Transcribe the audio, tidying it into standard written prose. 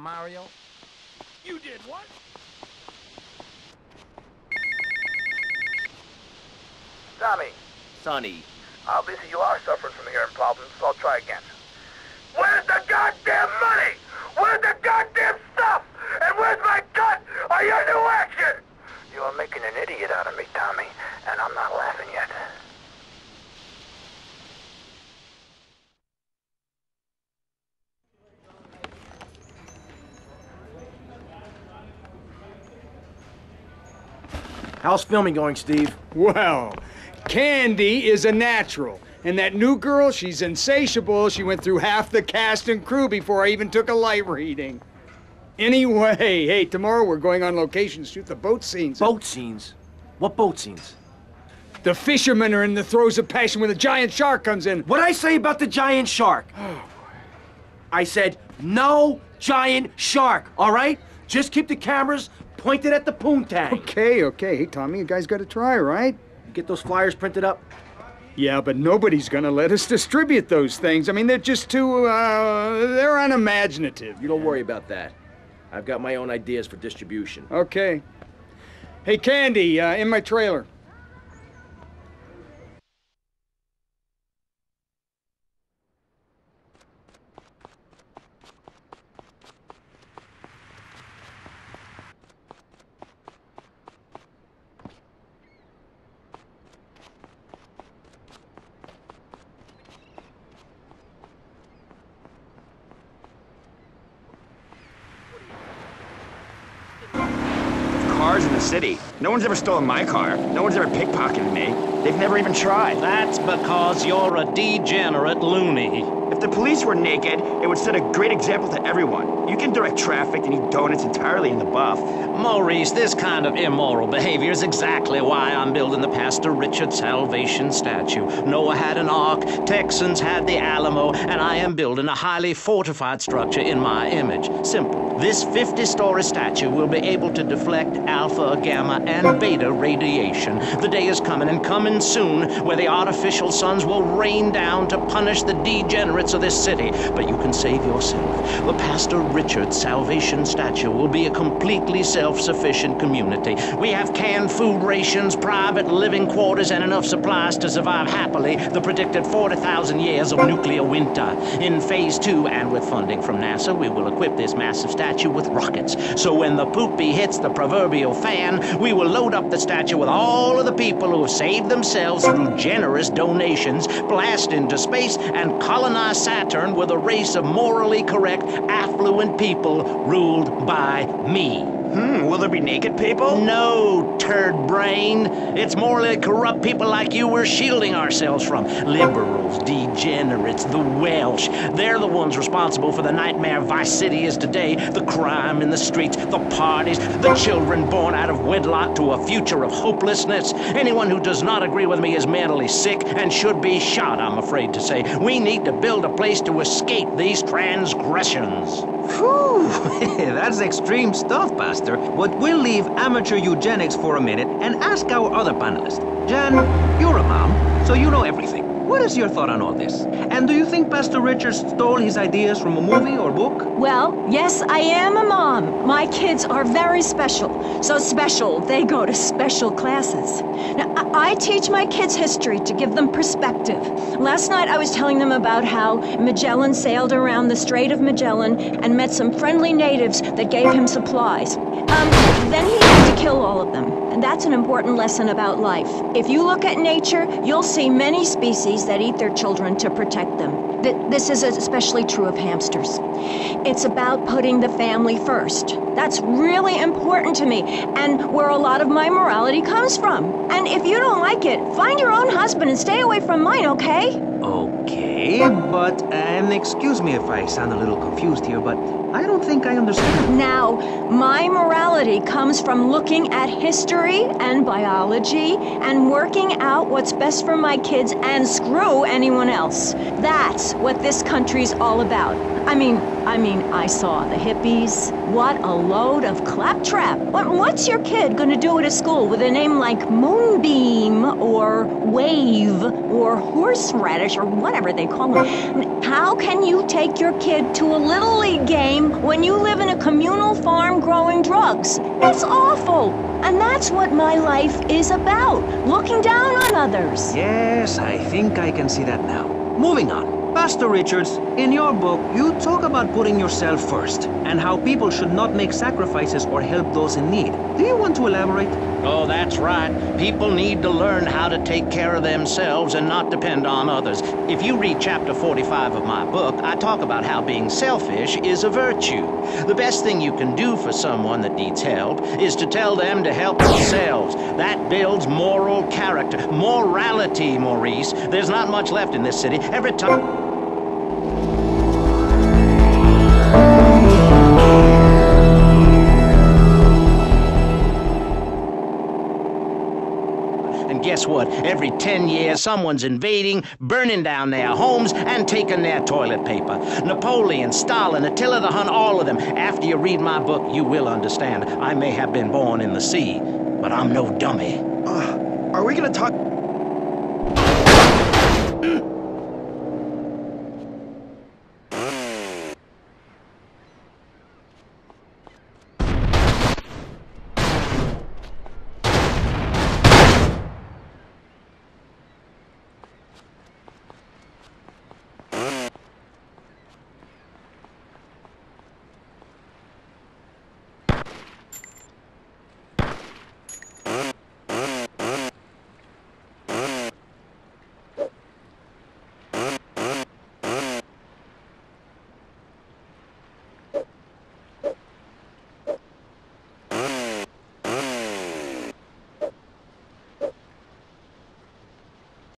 Mario? You did what? Tommy. Sonny. Obviously you are suffering from hearing problems, so I'll try again. Where's the goddamn money? Where's the goddamn stuff? And where's my cut on your new action? You are making an idiot out of me, Tommy, and I'm not laughing yet. How's filming going, Steve? Well, Candy is a natural. And that new girl, she's insatiable. She went through half the cast and crew before I even took a light reading. Anyway, hey, tomorrow we're going on location to shoot the boat scenes. Boat scenes? What boat scenes? The fishermen are in the throes of passion when the giant shark comes in. What'd I say about the giant shark? I said, no giant shark, all right? Just keep the cameras pointed at the poontang. Okay. Hey, Tommy, you guys gotta try, right? You get those flyers printed up? Yeah, but nobody's gonna let us distribute those things. I mean, they're just too, they're unimaginative. You don't worry about that. I've got my own ideas for distribution. Okay. Hey, Candy, in my trailer. Cars in the city. No one's ever stolen my car. No one's ever pickpocketed me. They've never even tried. That's because you're a degenerate loony. If the police were naked, it would set a great example to everyone. You can direct traffic and eat donuts entirely in the buff. Maurice, this kind of immoral behavior is exactly why I'm building the Pastor Richard Salvation statue. Noah had an ark, Texans had the Alamo, and I am building a highly fortified structure in my image. Simple. This 50-story statue will be able to deflect alpha, gamma, and beta radiation. The day is coming, and coming soon, where the artificial suns will rain down to punish the degenerates of this city. But you can save yourself. The Pastor Richard Salvation statue will be a completely self-sufficient community. We have canned food rations, private living quarters, and enough supplies to survive happily the predicted 40,000 years of nuclear winter. In Phase 2, and with funding from NASA, we will equip this massive statue with rockets. So when the poopy hits the proverbial fan, we will load up the statue with all of the people who have saved themselves through generous donations, blast into space, and colonize Saturn with a race of morally correct, affluent people ruled by me. Will there be naked people? No, turd brain. It's morally corrupt people like you we're shielding ourselves from. Liberals, degenerates, the Welsh. They're the ones responsible for the nightmare Vice City is today. The crime in the streets, the parties, the children born out of wedlock to a future of hopelessness. Anyone who does not agree with me is mentally sick and should be shot, I'm afraid to say. We need to build a place to escape these transgressions. Whew, that's extreme stuff, Pastor. But we'll leave amateur eugenics for a minute and ask our other panelist. Jan, you're a mom, so you know everything. What is your thought on all this? And do you think Pastor Richard stole his ideas from a movie or book? Well, yes, I am a mom. My kids are very special. So special, they go to special classes. Now, I teach my kids history to give them perspective. Last night I was telling them about how Magellan sailed around the Strait of Magellan and met some friendly natives that gave him supplies. Then he had to kill all of them. And that's an important lesson about life. If you look at nature, you'll see many species that eat their children to protect them. This is especially true of hamsters. It's about putting the family first. That's really important to me, and where a lot of my morality comes from. And if you don't like it, find your own husband and stay away from mine, okay? Okay, but, and excuse me if I sound a little confused here, but I don't think I understand. Now, my morality comes from looking at history and biology and working out what's best for my kids and screw anyone else. That's what this country's all about. I mean, I saw the hippies. What a load of claptrap. What's your kid gonna do at a school with a name like Moonbeam or Wave or Horseradish or whatever they call call them. How can you take your kid to a Little League game when you live in a communal farm growing drugs? It's awful. And that's what my life is about, looking down on others. Yes, I think I can see that now. Moving on. Pastor Richards, in your book, you talk about putting yourself first and how people should not make sacrifices or help those in need. Do you want to elaborate? Oh, that's right. People need to learn how to take care of themselves and not depend on others. If you read chapter 45 of my book, I talk about how being selfish is a virtue. The best thing you can do for someone that needs help is to tell them to help themselves. That builds moral character. Morality, Maurice. There's not much left in this city. Every time... And guess what? Every 10 years, someone's invading, burning down their homes, and taking their toilet paper. Napoleon, Stalin, Attila the Hun, all of them. After you read my book, you will understand. I may have been born in the sea, but I'm no dummy. Are we gonna talk...